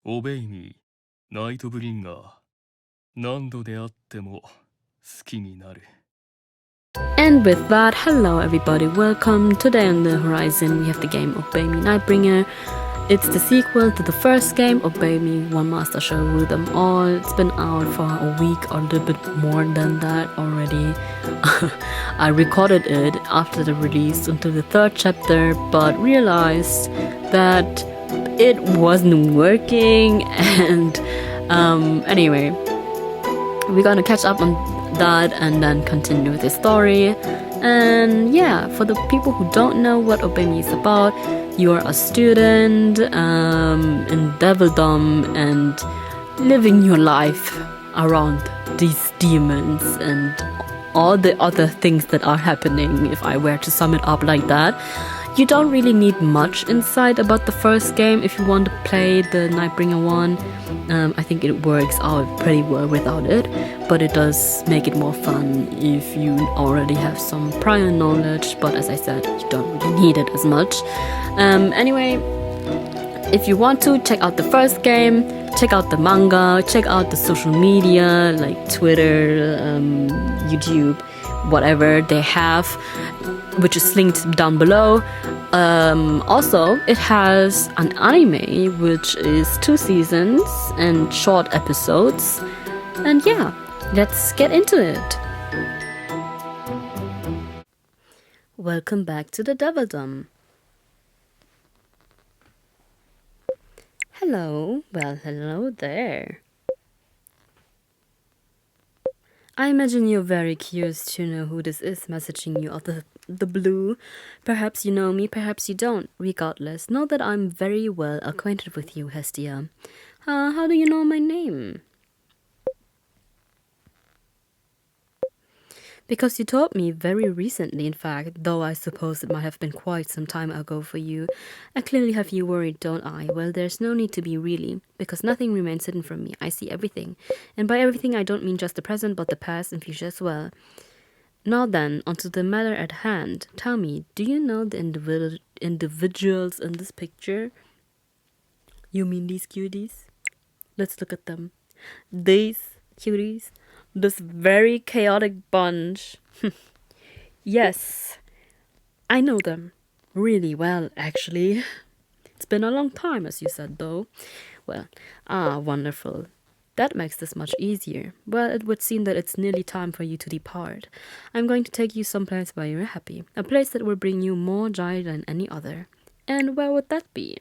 おべいみ、ナイトブリンガー。何度であっても好きになる。And with that, hello everybody, welcome. Today on the horizon we have the game Obey Me Nightbringer. It's the sequel to the first game, Obey Me One Master Shall Rule Them All. It's been out for a week or a little bit more than that already. I recorded it after the release until the third chapter, but realized that it wasn't working, and anyway, we're gonna catch up on that and then continue with the story. And yeah, for the people who don't know what Obey Me is about, you're a student in Devildom and living your life around these demons and all the other things that are happening, if I were to sum it up like that. You don't really need much insight about the first game if you want to play the Nightbringer one. I think it works out pretty well without it, but it does make it more fun if you already have some prior knowledge, but as I said, you don't really need it as much. Anyway, if you want to, check out the first game, check out the manga, check out the social media like Twitter, YouTube, whatever they have, which is linked down below. Also, it has an anime, which is 2 seasons and short episodes. And yeah, let's get into it. Welcome back to the Devildom. Hello, well, hello there. I imagine you're very curious to know who this is messaging you out of the blue. Perhaps you know me, perhaps you don't. Regardless, know that I'm very well acquainted with you, Hestia. How do you know my name? Because you told me very recently, in fact, though I suppose it might have been quite some time ago for you. I clearly have you worried, don't I? Well, there's no need to be really, because nothing remains hidden from me. I see everything. And by everything, I don't mean just the present, but the past and future as well. Now then, onto the matter at hand. Tell me, do you know the individuals in this picture? You mean these cuties? Let's look at them. These cuties? This very chaotic bunch. Yes, I know them. Really well, actually. It's been a long time, as you said, though. Well, wonderful. That makes this much easier. Well, it would seem that it's nearly time for you to depart. I'm going to take you someplace where you're happy. A place that will bring you more joy than any other. And where would that be?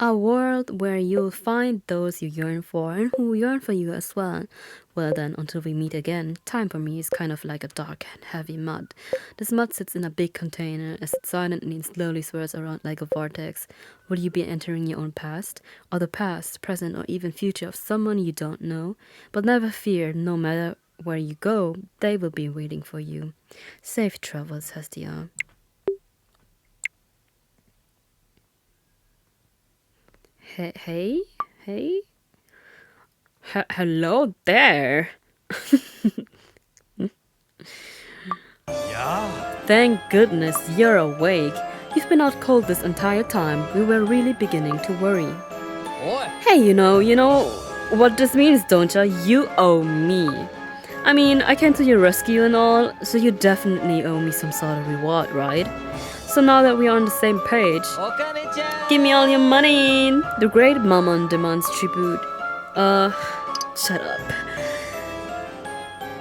A world where you'll find those you yearn for and who yearn for you as well. Well then, until we meet again, time for me is kind of like a dark and heavy mud. This mud sits in a big container as it silently and slowly swirls around like a vortex. Will you be entering your own past? Or the past, present, or even future of someone you don't know? But never fear, no matter where you go, they will be waiting for you. Safe travels, Hestia. Hey? Hello there. Yeah. Thank goodness you're awake. You've been out cold this entire time. We were really beginning to worry. Hey, you know what this means, don't ya? You owe me. I mean, I came to your rescue and all, so you definitely owe me some sort of reward, right? So now that we are on the same page, give me all your money! The great Mammon demands tribute. Shut up.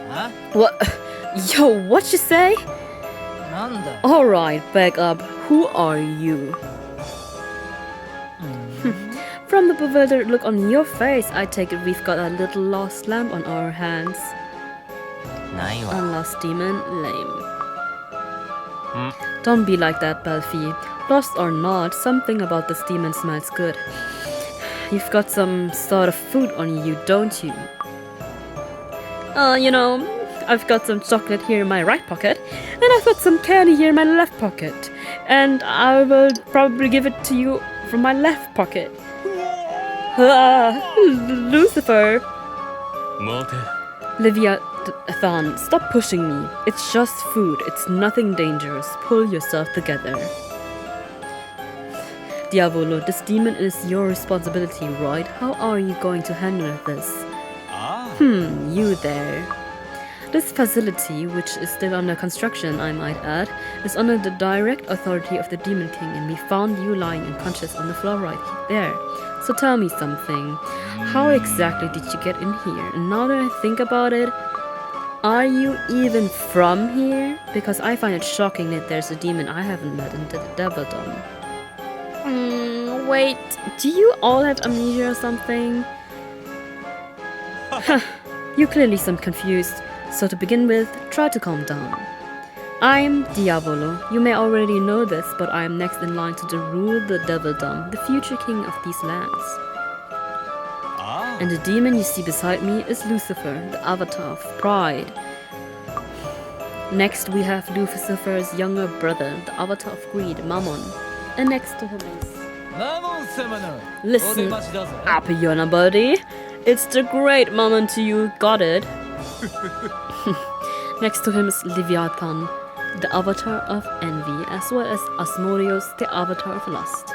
Huh? What? Yo, what you say? Nanda. Alright, back up. Who are you? From the bewildered look on your face, I take it we've got a little lost lamb on our hands. A lost demon? Lame. Don't be like that, Belfi. Lost or not, something about this demon smells good. You've got some sort of food on you, don't you? I've got some chocolate here in my right pocket, and I've got some candy here in my left pocket. And I will probably give it to you from my left pocket. Lucifer! 待て。 Leviathan, stop pushing me. It's just food. It's nothing dangerous. Pull yourself together. Diavolo, this demon is your responsibility, right? How are you going to handle this? You there. This facility, which is still under construction, I might add, is under the direct authority of the Demon King, and we found you lying unconscious on the floor right there. So tell me something. How exactly did you get in here? And now that I think about it, are you even from here? Because I find it shocking that there's a demon I haven't met in the Devildom. Wait, do you all have amnesia or something? You clearly seem confused. So to begin with, try to calm down. I'm Diavolo. You may already know this, but I am next in line to rule the Devildom, the future king of these lands. And the demon you see beside me is Lucifer, the avatar of pride. Next we have Lucifer's younger brother, the avatar of greed, Mammon. And next to him is... Listen up, Yona buddy. It's the great Mammon to you, got it? Next to him is Leviathan, the avatar of envy, as well as Asmodeus, the avatar of lust.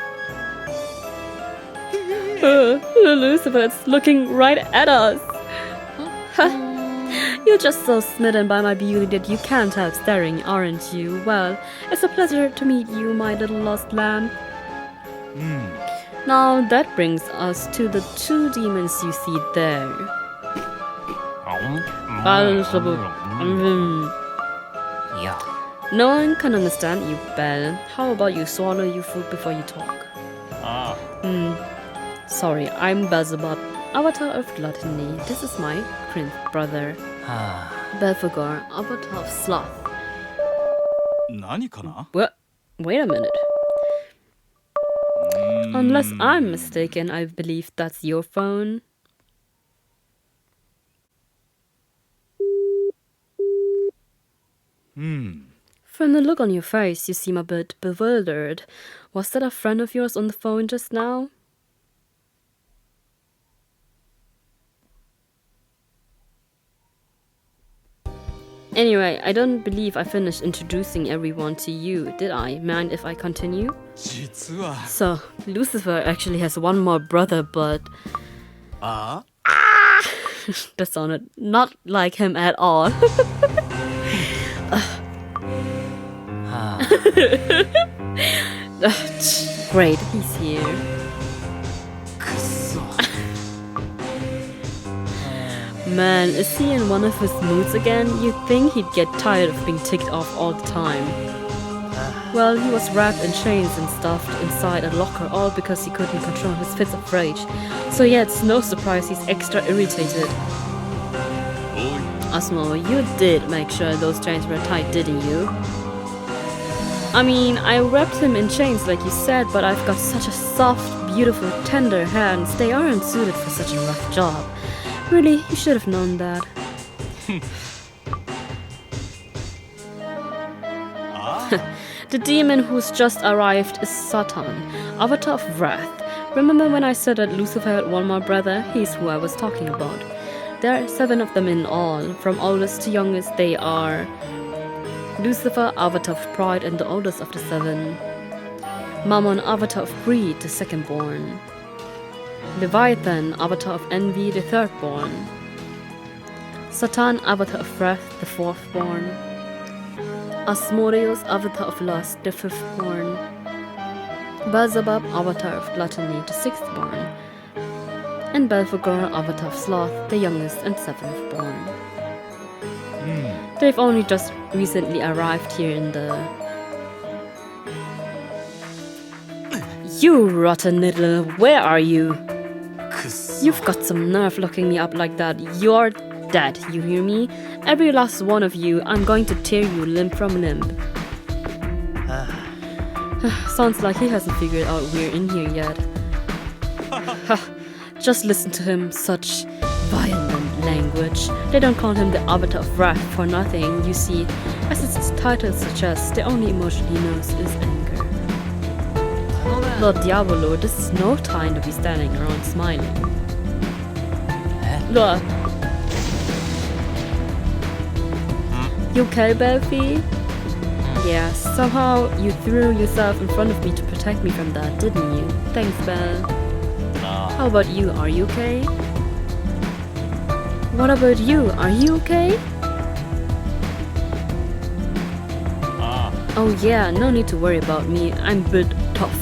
Lucifer is looking right at us. You're just so smitten by my beauty that you can't help staring, aren't you? Well, it's a pleasure to meet you, my little lost lamb. Now that brings us to the two demons you see there. Yeah. No one can understand you, Belle. How about you swallow your food before you talk? Sorry, I'm Beelzebub, avatar of gluttony. This is my prince brother. Belphegor, avatar of sloth. What? Wait a minute. Unless I'm mistaken, I believe that's your phone. From the look on your face, you seem a bit bewildered. Was that a friend of yours on the phone just now? Anyway, I don't believe I finished introducing everyone to you, did I? Mind if I continue? So, Lucifer actually has one more brother, but... That sounded not like him at all. Great, he's here. Man, is he in one of his moods again? You'd think he'd get tired of being ticked off all the time. Well, he was wrapped in chains and stuffed inside a locker, all because he couldn't control his fits of rage. So yeah, it's no surprise he's extra irritated. Asmo, you did make sure those chains were tight, didn't you? I mean, I wrapped him in chains like you said, but I've got such a soft, beautiful, tender hands. They aren't suited for such a rough job. Really, you should have known that. The demon who's just arrived is Satan, avatar of wrath. Remember when I said that Lucifer had one more brother? He's who I was talking about. There are 7 of them in all. From oldest to youngest, they are Lucifer, avatar of pride, and the oldest of the 7. Mammon, avatar of greed, the second-born. Leviathan, avatar of envy, the third-born. Satan, avatar of wrath, the fourth-born. Asmodeus, avatar of lust, the fifth-born. Beelzebub, avatar of gluttony, the sixth-born. And Belphegor, avatar of sloth, the youngest and 7th-born. They've only just recently arrived here in the... You rotten little... Where are you? You've got some nerve locking me up like that. You're dead, you hear me? Every last one of you, I'm going to tear you limb from limb. Sounds like he hasn't figured out we're in here yet. Just listen to him, such violent language. They don't call him the avatar of wrath for nothing. You see, as its title suggests, the only emotion he knows is anger. Lord Diavolo, this is no time to be standing around smiling. Look. You okay, Belfie? Yeah, somehow you threw yourself in front of me to protect me from that, didn't you? Thanks, Belle. How about you? Are you okay? What about you? Are you okay? Oh yeah, no need to worry about me. I'm a bit tough.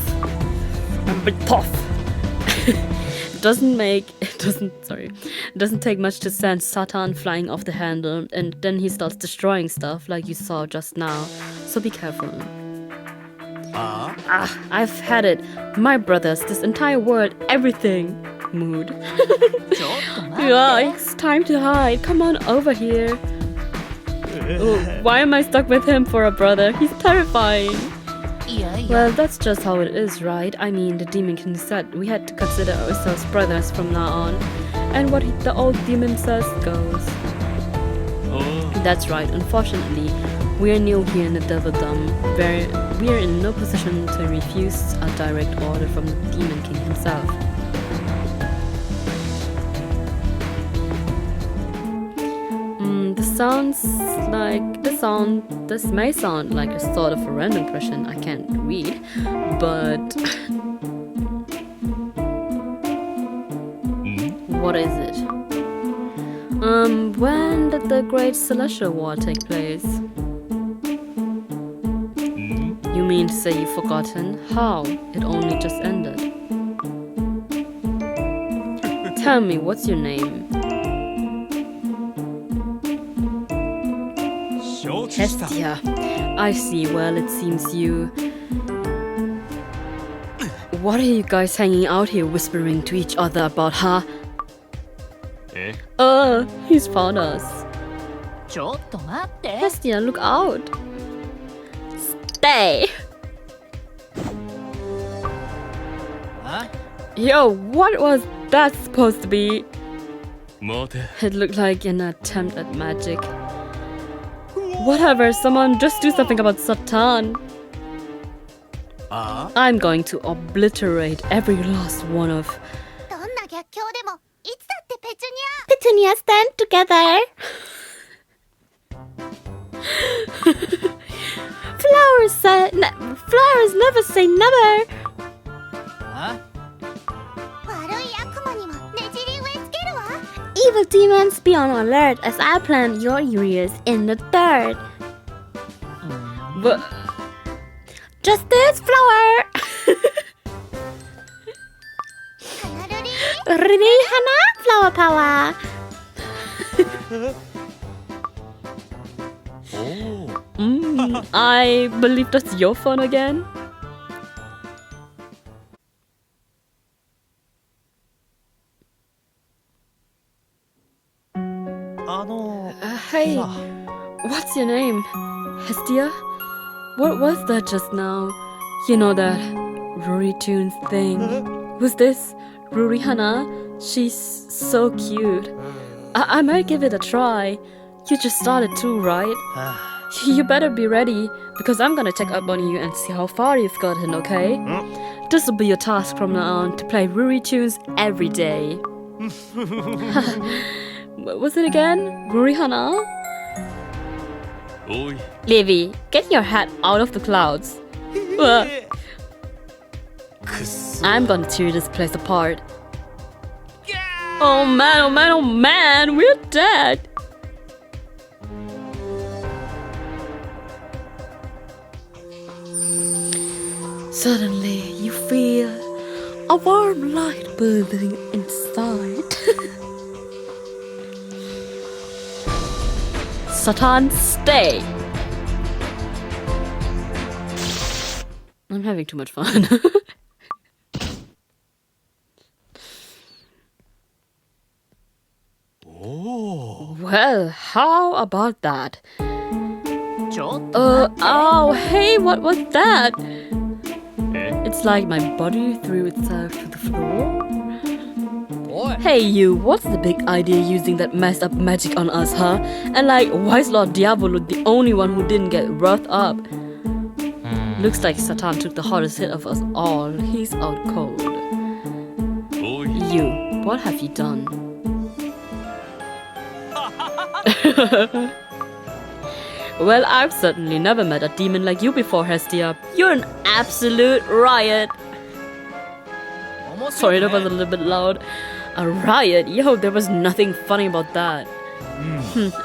Doesn't take much to send Satan flying off the handle, and then he starts destroying stuff like you saw just now. So be careful. I've had it. My brothers, this entire world, everything. Mood. Yeah, it's time to hide. Come on over here. Oh, why am I stuck with him for a brother? He's terrifying. Well, that's just how it is, right? I mean, the demon king said we had to consider ourselves brothers from now on. And what the old demon says goes. That's right. Unfortunately, we are new here in the Devildom, where we are in no position to refuse a direct order from the demon king himself. This may sound like a sort of a random question I can't read, but what is it? When did the Great Celestial War take place? You mean to say you've forgotten? How? It only just ended. Tell me, what's your name? Hestia. I see. Well, it seems you... What are you guys hanging out here whispering to each other about, huh? He's found us. Hestia, look out. Stay. Yo, what was that supposed to be? It looked like an attempt at magic. Whatever, someone just do something about Satan. I'm going to obliterate every last one of... Petunia, stand together! Flowers never say never! Evil demons, be on alert as I plant your ears in the dirt. But just this flower. Riri Hana flower power. I believe that's your phone again. Hey, what's your name? Hestia? What was that just now? You know that Rory Tunes thing. Who's this? Ruri Hana? She's so cute. I might give it a try. You just started too, right? You better be ready, because I'm gonna check up on you and see how far you've gotten, okay? This will be your task from now on, to play Ruri Tunes every day. What was it again? Ruri Hana? Levi, get your head out of the clouds. I'm gonna tear this place apart. Oh man, oh man, oh man, we're dead. Suddenly, you feel a warm light building inside. Satan, stay! I'm having too much fun. Well, how about that? Oh, hey, what was that? It's like my body threw itself to the floor. Hey you, what's the big idea using that messed up magic on us, huh? And like, why is Lord Diavolo the only one who didn't get wrought up? Looks like Satan took the hardest hit of us all. He's out cold. You, what have you done? Well, I've certainly never met a demon like you before, Hestia. You're an absolute riot. Sorry, that was a little bit loud. A riot? Yo, there was nothing funny about that.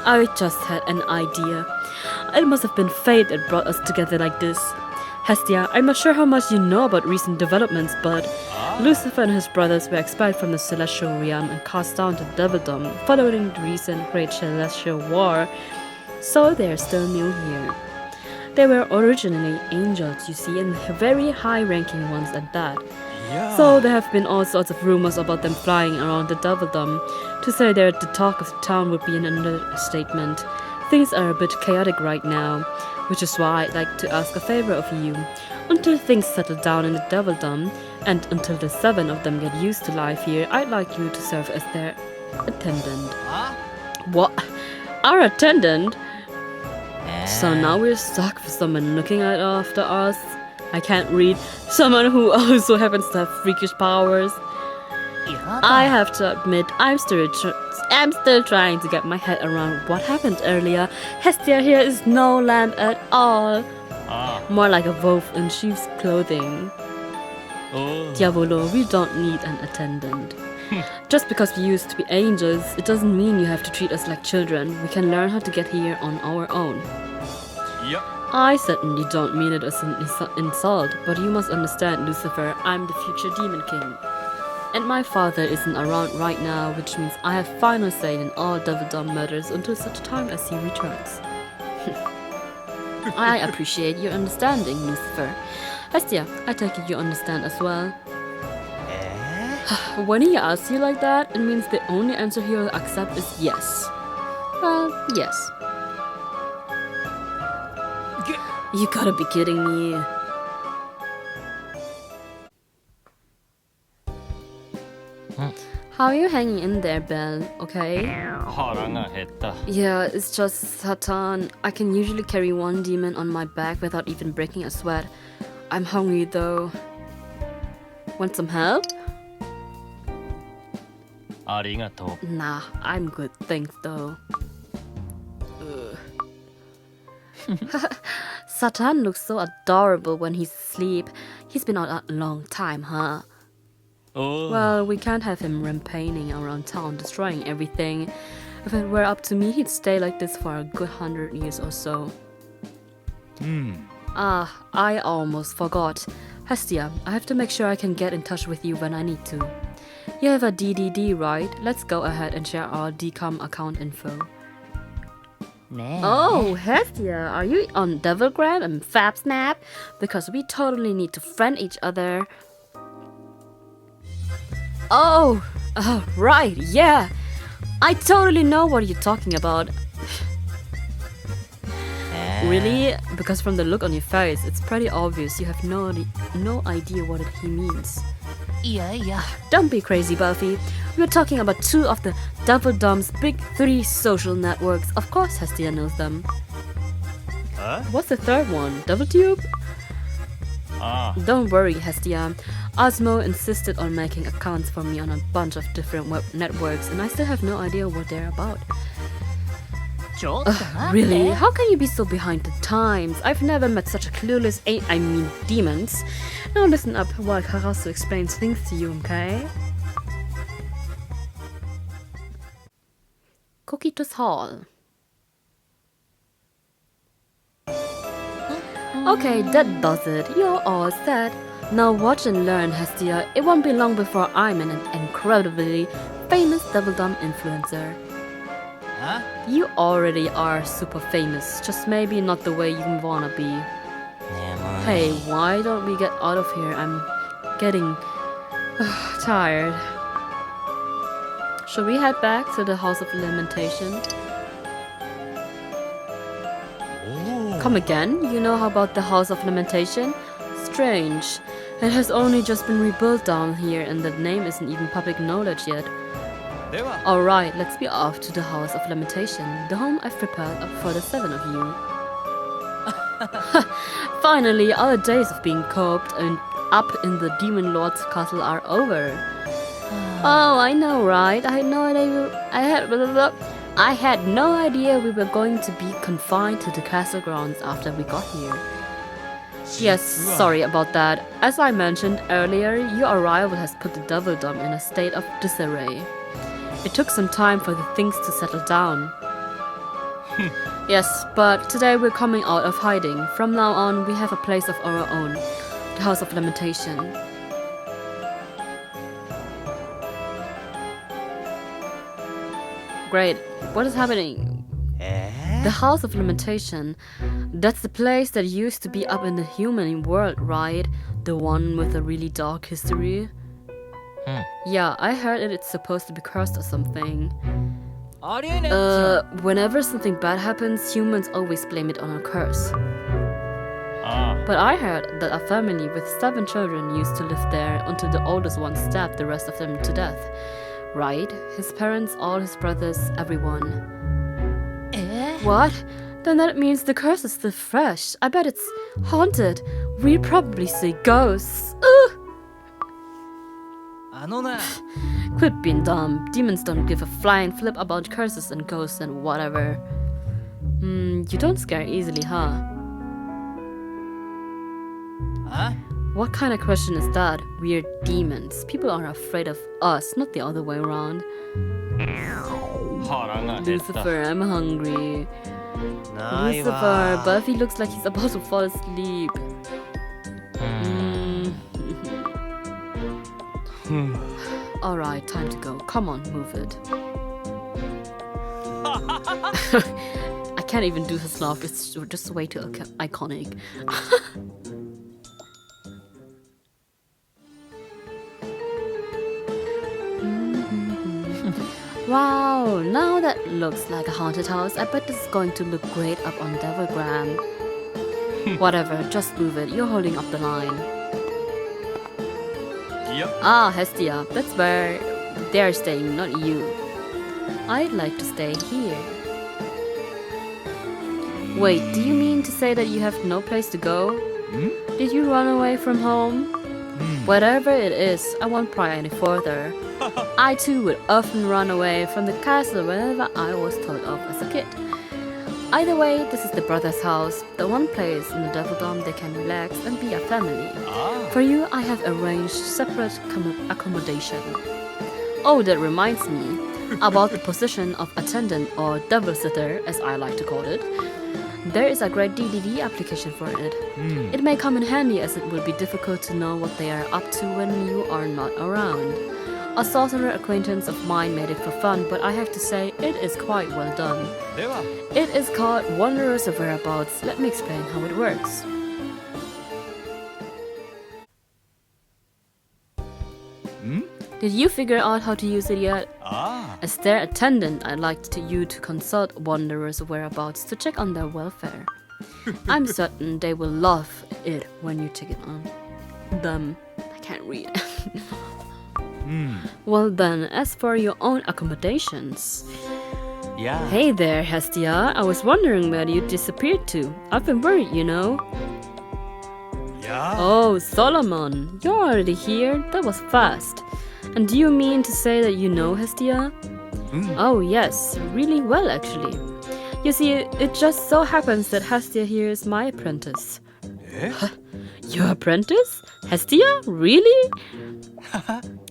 I just had an idea. It must have been fate that brought us together like this. Hestia, I'm not sure how much you know about recent developments, but Lucifer and his brothers were expelled from the Celestial Realm and cast down to Devildom following the recent Great Celestial War, so they're still new here. They were originally angels, you see, and very high-ranking ones at that. So there have been all sorts of rumors about them flying around the Devildom. To say they're the talk of the town would be an understatement. Things are a bit chaotic right now, which is why I'd like to ask a favor of you. Until things settle down in the Devildom, and until the 7 of them get used to life here, I'd like you to serve as their attendant. What? Our attendant? So now we're stuck with someone looking after us. I can't read. Someone who also happens to have freakish powers. I have to admit, I'm still trying to get my head around what happened earlier. Hestia here is no lamb at all. More like a wolf in sheep's clothing. Diavolo, we don't need an attendant. Just because we used to be angels, it doesn't mean you have to treat us like children. We can learn how to get here on our own. I certainly don't mean it as an insult, but you must understand, Lucifer, I'm the future Demon King. And my father isn't around right now, which means I have final say in all Devildom matters until such time as he returns. I appreciate your understanding, Lucifer. Hestia, I take it you understand as well. When he asks you like that, it means the only answer he will accept is yes. Well, yes. You gotta be kidding me. How are you hanging in there, Belle? Okay? Yeah, it's just Satan. I can usually carry one demon on my back without even breaking a sweat. I'm hungry though. Want some help? Nah, I'm good, thanks though. Satan looks so adorable when he's asleep. He's been out a long time, huh? Well, we can't have him rampaging around town destroying everything. If it were up to me, he'd stay like this for a good 100 years or so. I almost forgot. Hestia, I have to make sure I can get in touch with you when I need to. You have a DDD, right? Let's go ahead and share our DCOM account info. Oh, Hestia, are you on Devilgram and FabSnap? Because we totally need to friend each other. Oh, right, yeah. I totally know what you're talking about. Really? Because from the look on your face, it's pretty obvious you have no idea what he means. Yeah. Don't be crazy, Buffy. We're talking about 2 of the Devildom's big 3 social networks. Of course Hestia knows them. What's the 3rd one? DevilTube? Don't worry, Hestia. Osmo insisted on making accounts for me on a bunch of different web networks, and I still have no idea what they're about. Really? How can you be so behind the times? I've never met such a clueless demons. Now listen up while Karasu explains things to you, okay? Coquito's Hall. Okay, that does it. You're all set. Now watch and learn, Hestia. It won't be long before I'm an incredibly famous Devildom influencer. You already are super famous, just maybe not the way you wanna be. Hey, why don't we get out of here? I'm getting tired. Should we head back to the House of Lamentation? Come again? You know how about the House of Lamentation? Strange. It has only just been rebuilt down here and the name isn't even public knowledge yet. Alright, let's be off to the House of Lamentation, the home I've prepared up for the 7 of you. Finally, our days of being coped and up in the Demon Lord's castle are over. Oh, I know, right? I had no idea. I had no idea we were going to be confined to the castle grounds after we got here. Yes, sorry about that. As I mentioned earlier, your arrival has put the Diavolo in a state of disarray. It took some time for the things to settle down. Yes, but today we're coming out of hiding. From now on, we have a place of our own, the House of Lamentation. Great, what is happening? The House of Lamentation. That's the place that used to be up in the human world, right? The one with a really dark history? Yeah, I heard it's supposed to be cursed or something. Whenever something bad happens, humans always blame it on a curse. But I heard that a family with 7 children used to live there until the oldest one stabbed the rest of them to death. Right? His parents, all his brothers, everyone. What? Then that means the curse is still fresh. I bet it's haunted. We'll probably see ghosts. Ugh. Quit being dumb. Demons don't give a flying flip about curses and ghosts and whatever. You don't scare easily, huh? What kind of question is that? We're demons. People are afraid of us, not the other way around. Lucifer, I'm hungry. Lucifer, Buffy looks like he's about to fall asleep. Alright, time to go. Come on, move it. I can't even do his laugh, it's just way too iconic. Wow, now that looks like a haunted house. I bet this is going to look great up on Devilgram. Whatever, just move it. You're holding up the line. Yep. Ah, Hestia, that's where they're staying, not you. I'd like to stay here. Wait, do you mean to say that you have no place to go? Did you run away from home? Whatever it is, I won't pry any further. I too would often run away from the castle whenever I was told off as a kid. Either way, this is the brother's house, the one place in the Diavolo they can relax and be a family. For you, I have arranged separate accommodation. Oh, that reminds me about the position of attendant or devil sitter, as I like to call it. There is a great DDD application for it. It may come in handy as it will be difficult to know what they are up to when you are not around. A sorcerer acquaintance of mine made it for fun, but I have to say, it is quite well done. It is called Wanderers of Whereabouts. Let me explain how it works. Did you figure out how to use it yet? As their attendant, I'd like you to consult Wanderers of Whereabouts to check on their welfare. I'm certain they will love it when you take it on them. I can't read. Well then, as for your own accommodations. Hey there, Hestia. I was wondering where you disappeared to. I've been worried, you know. Oh, Solomon, you're already here? That was fast. And do you mean to say that you know Hestia? Oh yes, really well actually. You see, it just so happens that Hestia here is my apprentice. Huh? Your apprentice? Hestia? Really?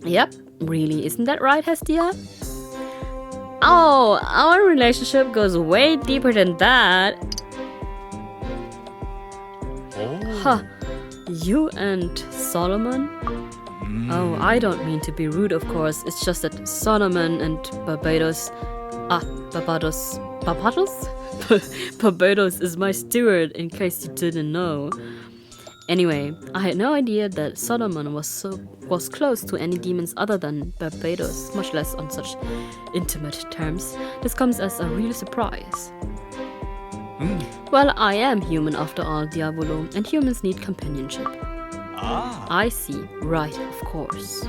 Yep, really. Isn't that right, Hestia? Oh, our relationship goes way deeper than that. Huh. You and Solomon? Oh, I don't mean to be rude, of course. It's just that Solomon and Barbados is my steward, in case you didn't know. Anyway, I had no idea that Solomon was close to any demons other than Barbados, much less on such intimate terms. This comes as a real surprise. Well, I am human after all, Diavolo, and humans need companionship. I see. Right, of course.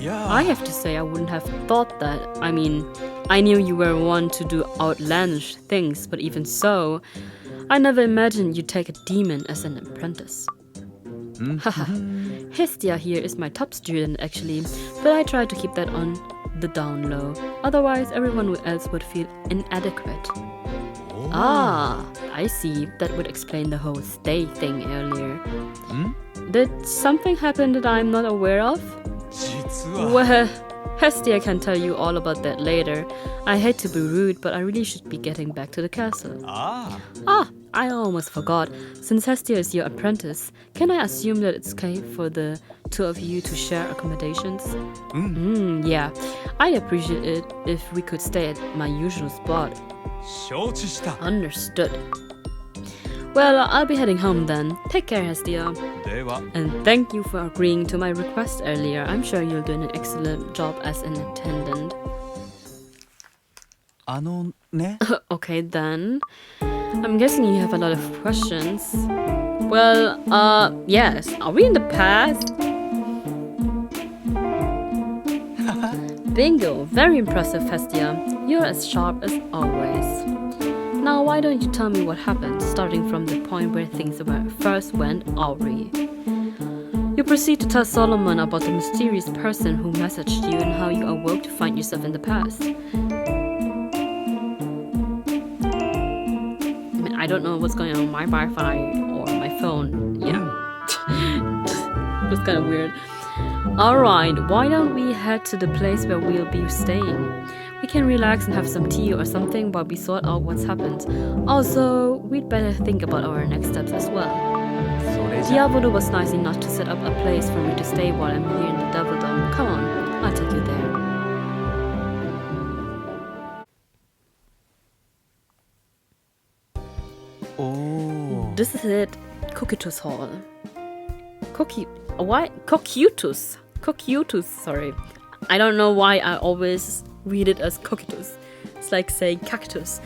I have to say I wouldn't have thought that. I mean, I knew you were one to do outlandish things, but even so, I never imagined you'd take a demon as an apprentice. Haha. Hestia here is my top student actually, but I try to keep that on the down low. Otherwise, everyone else would feel inadequate. Ah, I see. That would explain the whole stay thing earlier. Did something happen that I'm not aware of? Well, Hestia can tell you all about that later. I hate to be rude, but I really should be getting back to the castle. Ah, I almost forgot. Since Hestia is your apprentice, can I assume that it's okay for the two of you to share accommodations? Yeah. I'd appreciate it if we could stay at my usual spot. Understood. Well, I'll be heading home then. Take care, Hestia. And thank you for agreeing to my request earlier. I'm sure you'll do an excellent job as an attendant. Okay then. I'm guessing you have a lot of questions. Well, yes. Are we in the past? Bingo! Very impressive, Hestia. You're as sharp as always. Now, why don't you tell me what happened, starting from the point where things first went awry? You proceed to tell Solomon about the mysterious person who messaged you and how you awoke to find yourself in the past. I don't know what's going on with my Wi-Fi or my phone. Yeah. It's kind of weird. Alright, why don't we head to the place where we'll be staying? We can relax and have some tea or something while we sort out what's happened. Also, we'd better think about our next steps as well. Diavolo was nice enough to set up a place for me to stay while I'm here in the Devil Dome. Come on, I'll take you there. This is it. Cocytus Hall. Cocytus, sorry. I don't know why I always read it as Cocytus. It's like saying cactus.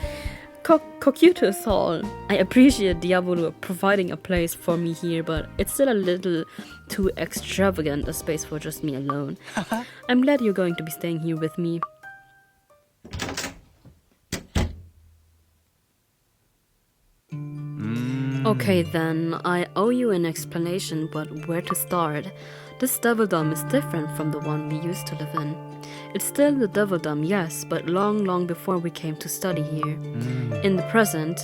Cocytus Hall. I appreciate Diavolo providing a place for me here, but it's still a little too extravagant a space for just me alone. I'm glad you're going to be staying here with me. Okay then, I owe you an explanation, but where to start? This Devil Dome is different from the one we used to live in. It's still the Devil Dome, yes, but long before we came to study here. In the present,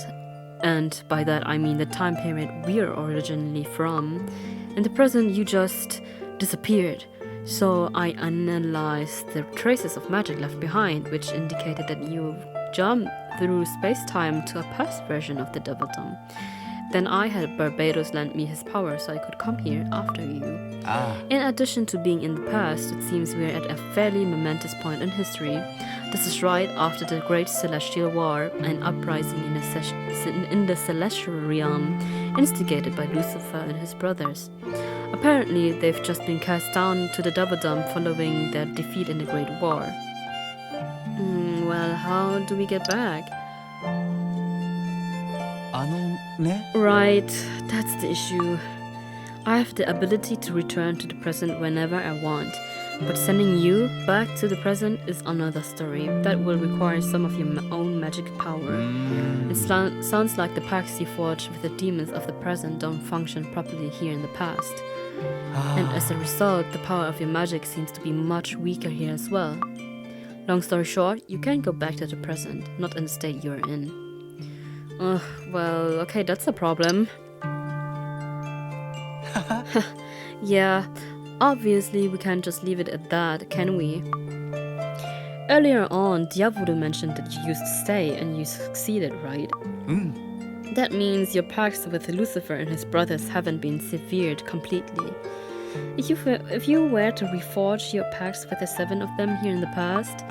and by that I mean the time period we're originally from, in the present you just disappeared. So I analyzed the traces of magic left behind, which indicated that you jumped through space-time to a past version of the Devil Dome. Then I had Barbados lend me his power so I could come here after you. In addition to being in the past, it seems we're at a fairly momentous point in history. This is right after the Great Celestial War, an uprising in the Celestial Realm, instigated by Lucifer and his brothers. Apparently, they've just been cast down to the Devil Dome following their defeat in the Great War. Well, how do we get back? Right, that's the issue. I have the ability to return to the present whenever I want, but sending you back to the present is another story. That will require some of your own magic power. It sounds like the pacts you forged with the demons of the present don't function properly here in the past. And as a result, the power of your magic seems to be much weaker here as well. Long story short, you can't go back to the present, not in the state you're in. Well, okay, that's a problem. Yeah, obviously we can't just leave it at that, can we? Earlier on, Diavolo mentioned that you used to stay and you succeeded, right? That means your pacts with Lucifer and his brothers haven't been severed completely. If you were to reforge your pacts with the 7 of them here in the past,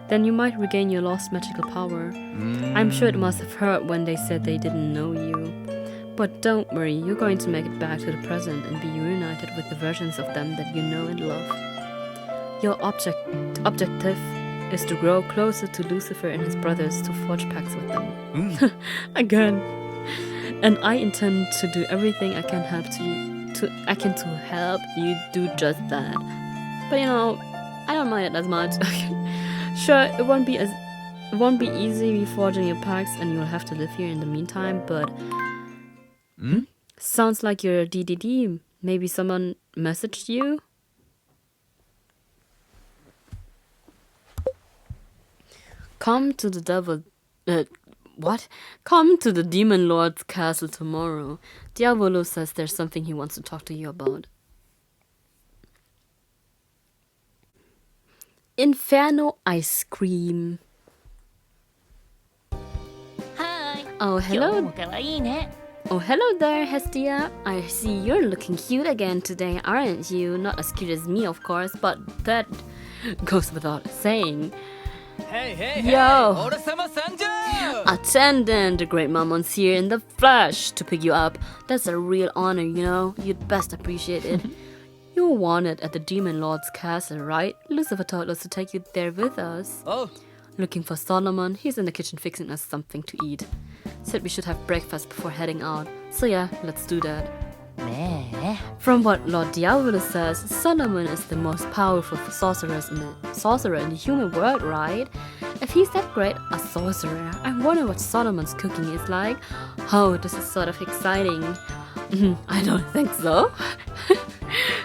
then you might regain your lost magical power. I'm sure it must have hurt when they said they didn't know you. But don't worry, you're going to make it back to the present and be reunited with the versions of them that you know and love. Your objective is to grow closer to Lucifer and his brothers to forge pacts with them. Again. And I intend to do everything I can to help you do just that. But I don't mind it as much. Sure, it won't be easy reforging your packs and you'll have to live here in the meantime, but sounds like you're a DDD. Maybe someone messaged you? Come to the devil. What? Come to the demon lord's castle tomorrow. Diavolo says there's something he wants to talk to you about. Inferno ice cream. Hi. Oh, 今日 hello. も可愛いね。 Oh, hello there, Hestia. I see you're looking cute again today, aren't you? Not as cute as me, of course, but that goes without saying. Hey, hey, Yo. hey! 俺様参上! Attendant, the great Mammon's here in the flesh to pick you up. That's a real honor, you know. You'd best appreciate it. You're wanted at the Demon Lord's castle, right? Lucifer told us to take you there with us. Oh, Looking for Solomon. He's in the kitchen fixing us something to eat. Said we should have breakfast before heading out. So yeah, let's do that. ねえ。 From what Lord Diavolo says, Solomon is the most powerful sorcerer in the human world, right? If he's that great a sorcerer, I wonder what Solomon's cooking is like. Oh, this is sort of exciting. I don't think so.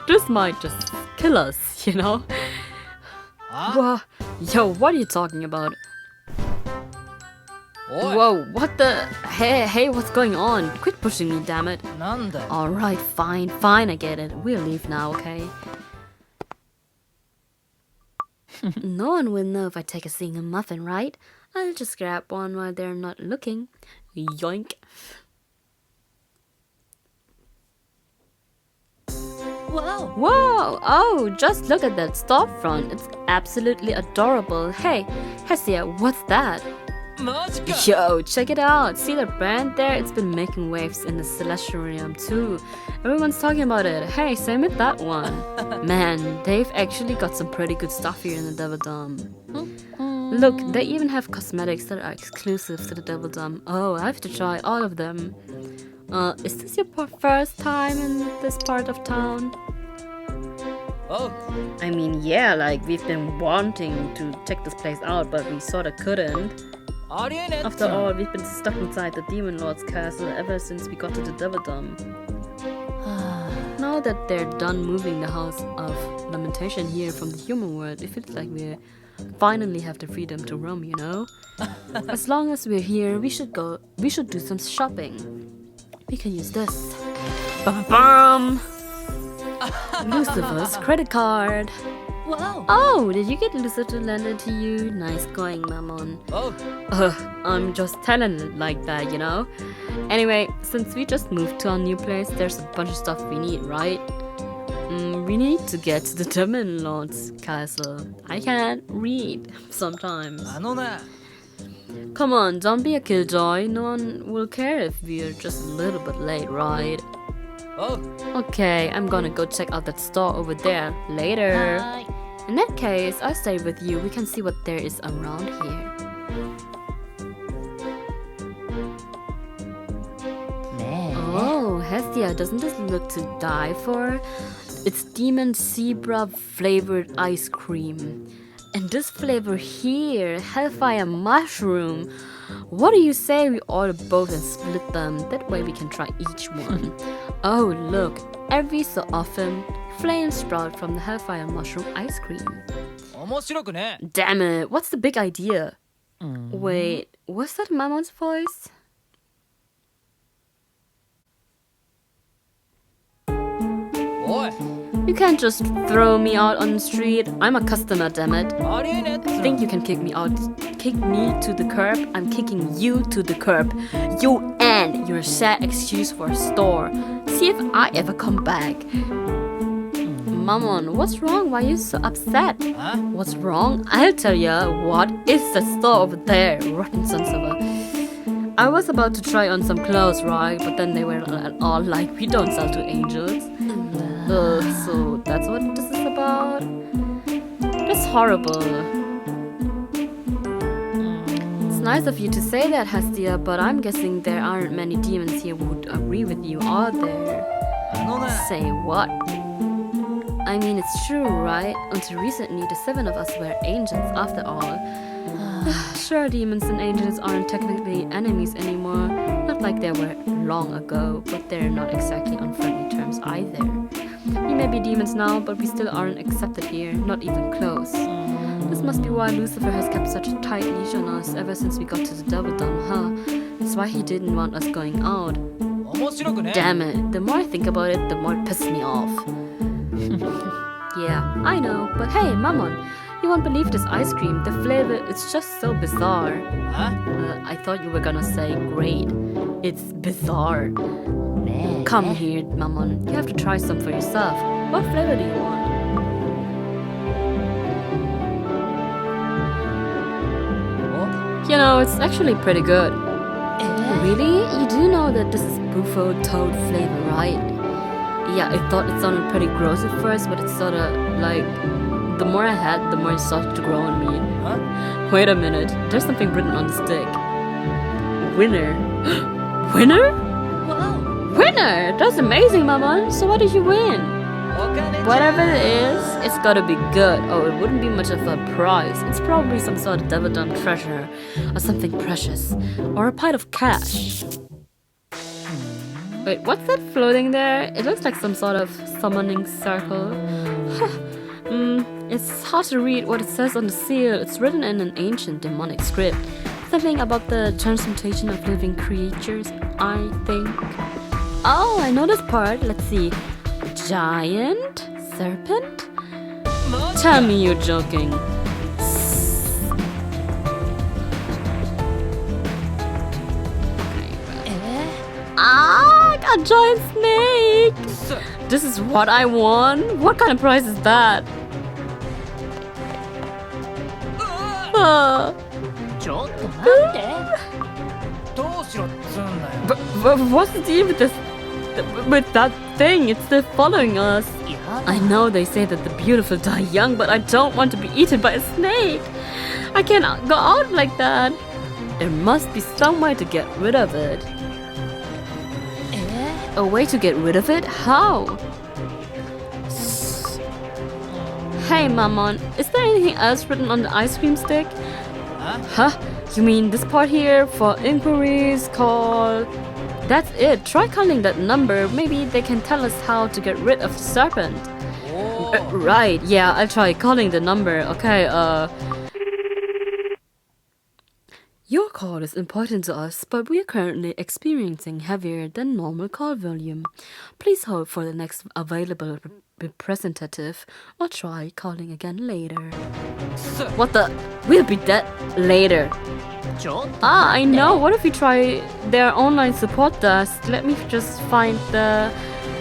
This might just kill us, you know? Whoa. Yo, what are you talking about? おい Whoa, what the? Hey, what's going on? Quit pushing me, damn it. なんだよ Alright, fine, I get it. We'll leave now, okay? No one will know if I take a single muffin, right? I'll just grab one while they're not looking. Yoink. Wow. Whoa! Oh, just look at that storefront. It's absolutely adorable. Hey, Hestia, what's that? マジか Yo, check it out. See that brand there? It's been making waves in the Celestial Realm too. Everyone's talking about it. Hey, same with that one. Man, they've actually got some pretty good stuff here in the Devil Dome. Look, they even have cosmetics that are exclusive to the Devil Dome. Oh, I have to try all of them. Is this your first time in this part of town? おう I mean, yeah, like we've been wanting to check this place out, but we sorta couldn't. ありえねえ After all, we've been stuck inside the Demon Lord's castle ever since we got to the Devil Dome. Now that they're done moving the House of Lamentation here from the human world, it feels like we finally have the freedom to roam, you know? As long as we're here, we should do some shopping. We can use this. Ba-ba-bum! Lucifer's credit card. Wow. Oh, did you get Lucifer to lend it to you? Nice going, Mammon. おう I'm just telling it like that, you know? Anyway, since we just moved to our new place, there's a bunch of stuff we need, right? We need to get to the Demon Lord's castle. I can't read sometimes. あのな Come on, don't be a killjoy. No one will care if we're just a little bit late, right? おう Okay, I'm gonna go check out that store over there later. はーい。 In that case, I'll stay with you. We can see what there is around here. ねえ。 Oh, Hestia, doesn't this look to die for? It's demon zebra flavored ice cream. And this flavor here, hellfire mushroom. What do you say we order both and split them? That way we can try each one. Oh, look, every so often, flames sprout from the hellfire mushroom ice cream. 面白くね Damn it, what's the big idea? Wait, was that Mammon's voice? おい You can't just throw me out on the street. I'm a customer, damn it. ありえねえっつうの Think you can kick me to the curb? I'm kicking you to the curb. You and your sad excuse for a store. See if I ever come back. Mammon, what's wrong? Why are you so upset? あ What's wrong? I'll tell ya. What is the store over there? Rotten sons of a... I was about to try on some clothes, right? But then they were all like, we don't sell to angels. So that's what this is about? That's horrible. It's nice of you to say that, Hestia, but I'm guessing there aren't many demons here who would agree with you, are there? あのな Say what? I mean, it's true, right? Until recently, the 7 of us were angels after all. Sure, demons and angels aren't technically enemies anymore. Not like they were long ago, but they're not exactly on friendly terms either. We may be demons now, but we still aren't accepted here, not even close. This must be why Lucifer has kept such a tight leash on us ever since we got to the Devil Dome, huh? It's why he didn't want us going out. 面白くね Damn it, the more I think about it, the more it pisses me off. Yeah, I know, but hey, Mammon, you won't believe this ice cream. The flavor is just so bizarre. あ I thought you were gonna say great. It's bizarre. ねえ Come here, Mammon. You have to try some for yourself. What flavor do you want? You know, it's actually pretty good. Really? You do know that this is buffalo toad flavor, right? Yeah, I thought it sounded pretty gross at first, but it's sorta like the more I had, the more it started to grow on me. あ Wait a minute, there's something written on the stick. Winner. Winner? Wow. Winner! That's amazing, Maman. So what did you win? お金ちゃん Whatever it is, it's gotta be good. Oh, it wouldn't be much of a prize. It's probably some sort of Devil Dome treasure, or something precious, or a pile of cash. Wait, what's that floating there? It looks like some sort of summoning circle. It's hard to read what it says on the seal. It's written in an ancient demonic script. Something about the transmutation of living creatures, I think. Oh, I know this part. Let's see. Giant? Serpent? マジ Tell me you're joking. Ah, a giant snake! す This is what I won? What kind of prize is that? うわ Uh, ちょっと待って。どうしろっつうんだよ what's the deal with this? With that thing? It's still following us. やだ I know they say that the beautiful die young, but I don't want to be eaten by a snake. I can't go out like that. There must be some way to get rid of it. え A way to get rid of it? How? Hey, Mammon, is there anything else written on the ice cream stick? あ Huh? You mean this part here? For inquiries, call... That's it. Try calling that number. Maybe they can tell us how to get rid of the serpent. おお Right, yeah, I'll try calling the number. Okay, Your call is important to us, but we are currently experiencing heavier than normal call volume. Please hold for the next available representative or try calling again later. す What the? We'll be dead later. ちょっと Ah, I know. What if we try their online support desk? Let me just find the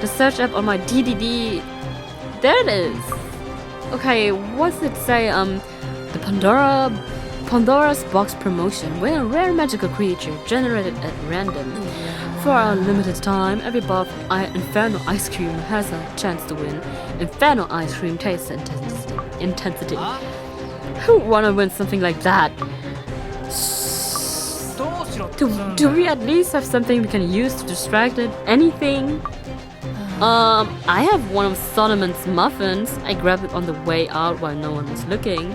search app on my DDD. There it is. Okay, what's it say? The Pandora's Box promotion. When a rare magical creature generated at random. For a limited time, every buff Inferno ice cream has a chance to win. Inferno ice cream taste intensity. あ Who wanna win something like that? どうしろっつうん Do だ we よ at least have something we can use to distract it? Anything? I have one of Solomon's muffins. I grabbed it on the way out while no one was looking.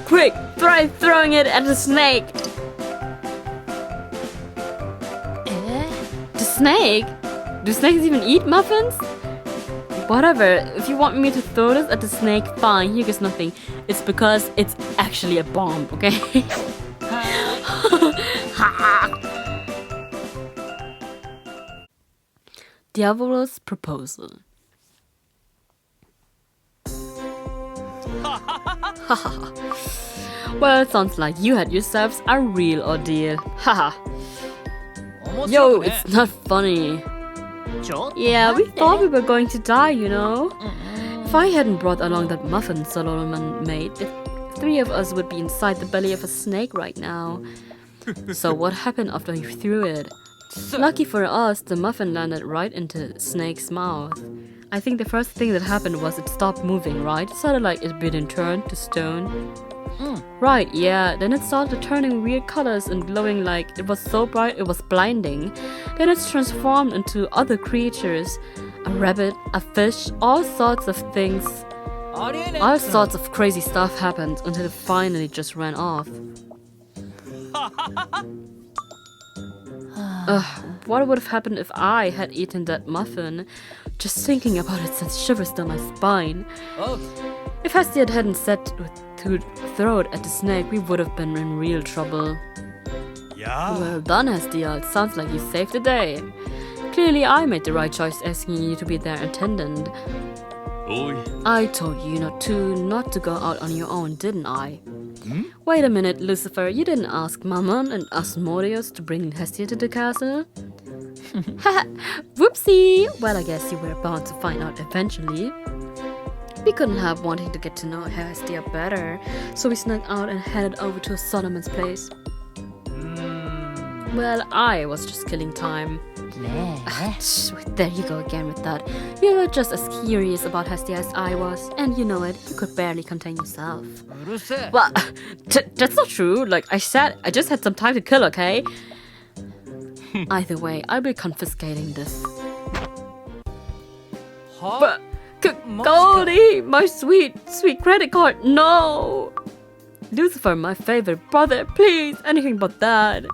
Quick, try throwing it at the snake. え The snake? Do snakes even eat muffins? Whatever, if you want me to throw this at the snake, fine, here goes nothing. It's because it's actually a bomb, okay? Diavolo's proposal. Well, it sounds like you had yourselves a real ordeal. Haha. 面白 Yo, くね it's not funny. ちょっと Yeah, 待 we って thought we were going to die, you know? If I hadn't brought along that muffin Solomon made, the three of us would be inside the belly of a snake right now. So what happened after you threw it? Lucky for us, the muffin landed right into the snake's mouth. I think the first thing that happened was it stopped moving, right? It sounded like it been turned to stone. Right, yeah. Then it started turning weird colors and glowing like it was so bright it was blinding. Then it's transformed into other creatures. A rabbit, a fish, all sorts of things. ありえねえ All っつうんだ sorts of crazy stuff happened until it finally just ran off. Ugh, what would have happened if I had eaten that muffin? Just thinking about it sends shivers down my spine. Oh, If Hestia hadn't said to throw it at the snake, we would have been in real trouble. Yeah. Well done, Hestia. It sounds like you saved the day. Clearly, I made the right choice asking you to be their attendant. Oi. I told you not to go out on your own, didn't I? Wait a minute, Lucifer. You didn't ask Mammon and Asmodeus to bring Hestia to the castle? Whoopsie! Well, I guess you were bound to find out eventually. We couldn't help wanting to get to know Hestia better, so we snuck out and headed over to Solomon's place. Well, I was just killing time. There you go again with that. You were just as curious about Hestia as I was, and you know it, you could barely contain yourself. うるせえ。 Well, that's not true. Like I said, I just had some time to kill, okay? Either way, I'll be confiscating this. は But, Goldie, my sweet credit card, no! Lucifer, my favorite brother, please, anything but that.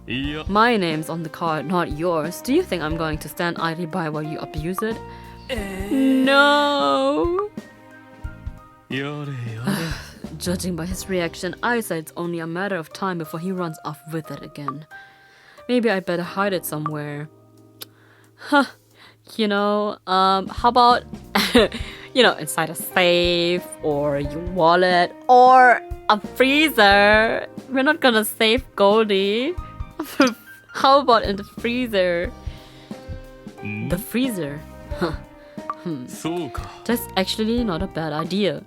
いや。 My name's on the card, not yours. Do you think I'm going to stand idly by while you abuse it? No! やれやれ。 Judging by his reaction, I say it's only a matter of time before he runs off with it again. Maybe I better hide it somewhere. Huh. You know, how about, inside a safe, or your wallet, or a freezer? We're not gonna save Goldie. How about in the freezer? The freezer? Huh. そうか。 That's actually not a bad idea.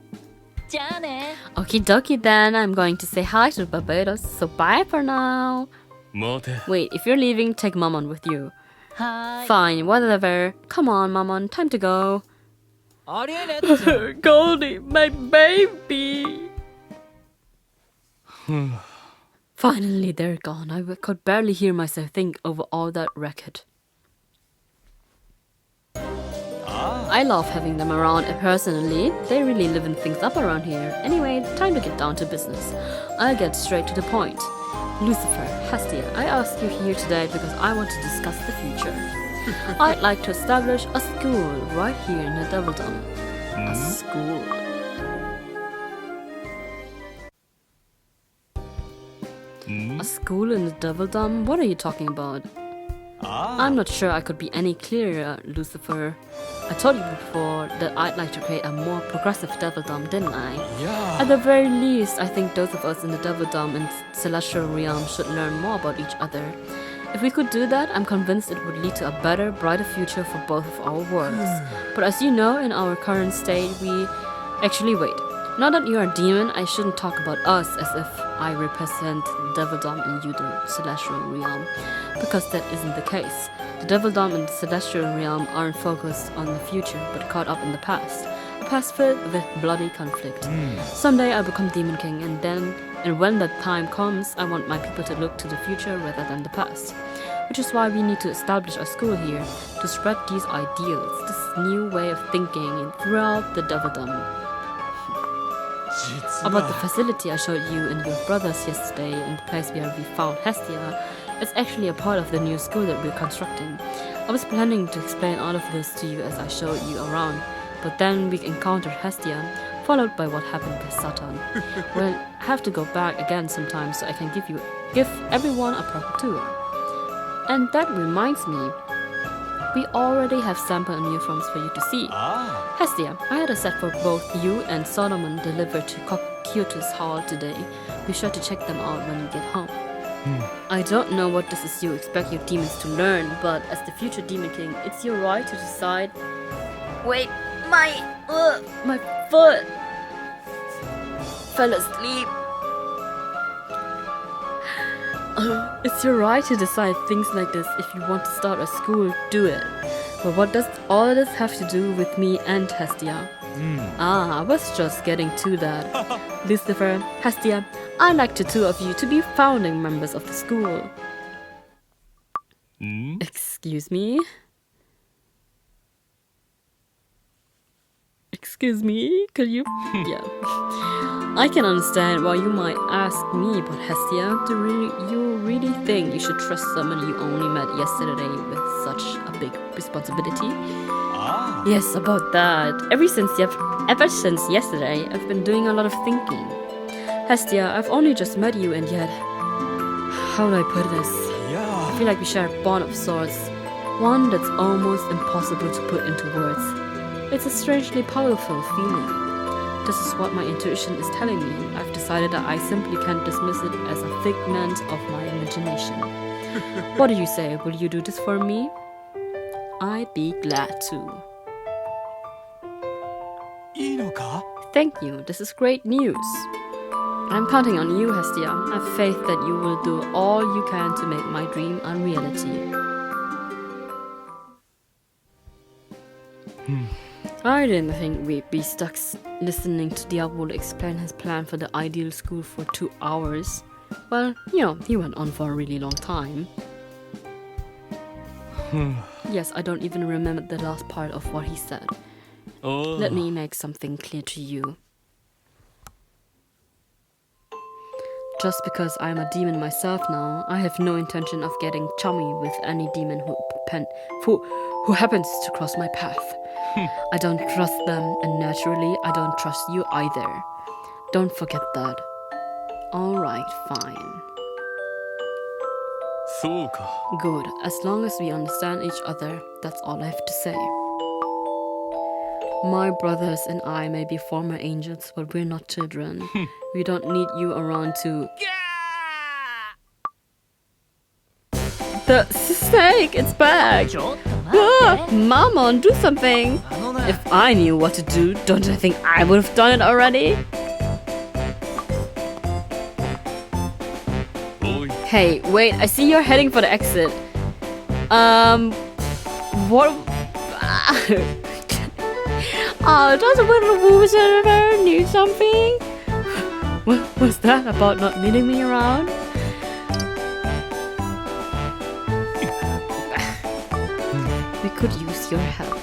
じゃあね Okie dokie then, I'm going to say hi to Barbados, so bye for now. 待て。 Wait, if you're leaving, take Mammon with you. はーい Fine, whatever. Come on, Mammon, time to go. ありえねえっつ Goldie, my baby! Finally, they're gone. I could barely hear myself think over all that racket. I love having them around personally. They really liven things up around here. Anyway, time to get down to business. I'll get straight to the point. Lucifer, Hestia, I asked you here today because I want to discuss the future. I'd like to establish a school right here in the Devil Dome. A school. A school in the Devil Dome? What are you talking about? I'm not sure I could be any clearer, Lucifer. I told you before that I'd like to create a more progressive Devildom, didn't I? Yeah. At the very least, I think those of us in the Devildom and Celestial Realm should learn more about each other. If we could do that, I'm convinced it would lead to a better, brighter future for both of our worlds. But as you know, in our current state, we... Actually, wait. Now that you're a demon, I shouldn't talk about us as if I represent Devildom and you the Celestial Realm, because that isn't the case. The Devildom and the Celestial Realm aren't focused on the future, but caught up in the past. A past filled with bloody conflict. Someday I'll become Demon King, and when that time comes, I want my people to look to the future rather than the past. Which is why we need to establish a school here, to spread these ideals, this new way of thinking throughout the Devildom. About the facility I showed you and your brothers yesterday in the place where we found Hestia, it's actually a part of the new school that we're constructing. I was planning to explain all of this to you as I showed you around, but then we encountered Hestia, followed by what happened with Satan. We'll have to go back again sometime so I can give everyone a proper tour. And that reminds me, we already have sample uniforms for you to see. Hestia, I had a set for both you and Solomon delivered to Cocytus Hall today. Be sure to check them out when you get home. I don't know what this is you expect your demons to learn, but as the future Demon King, it's your right to decide... Wait, my foot fell asleep. It's your right to decide things like this. If you want to start a school, do it. But what does all this have to do with me and Hestia? I was just getting to that. Lucifer, Hestia, I'd like the two of you to be founding members of the school. Excuse me? Excuse me? Could you... Yeah. I can understand why you might ask me, but Hestia, you really think you should trust someone you only met yesterday with such a big responsibility? Yes, about that. Ever since yesterday, I've been doing a lot of thinking. Hestia, I've only just met you, and yet, how do I put this? I feel like we share a bond of sorts, one that's almost impossible to put into words. It's a strangely powerful feeling. This is what my intuition is telling me. I've decided that I simply can't dismiss it as a figment of my imagination. What do you say? Will you do this for me? I'd be glad to. Thank you. This is great news. I'm counting on you, Hestia. I have faith that you will do all you can to make my dream a reality. I didn't think we'd be stuck listening to Diavolo explain his plan for the ideal school for 2 hours. Well, he went on for a really long time. Yes, I don't even remember the last part of what he said. Let me make something clear to you. Just because I'm a demon myself now, I have no intention of getting chummy with any demon who happens to cross my path. I don't trust them, and naturally, I don't trust you either. Don't forget that. Alright, fine. Good. As long as we understand each other, that's all I have to say. My brothers and I may be former angels, but we're not children. We don't need you around to... The snake! It's back! ちょっと待って。 Mammon, do something! あのね If I knew what to do, don't I think I would have done it already? Hey, wait, I see you're heading for the exit. What? Oh, does a little loser need something? What was that about not needing me around? We could use your help.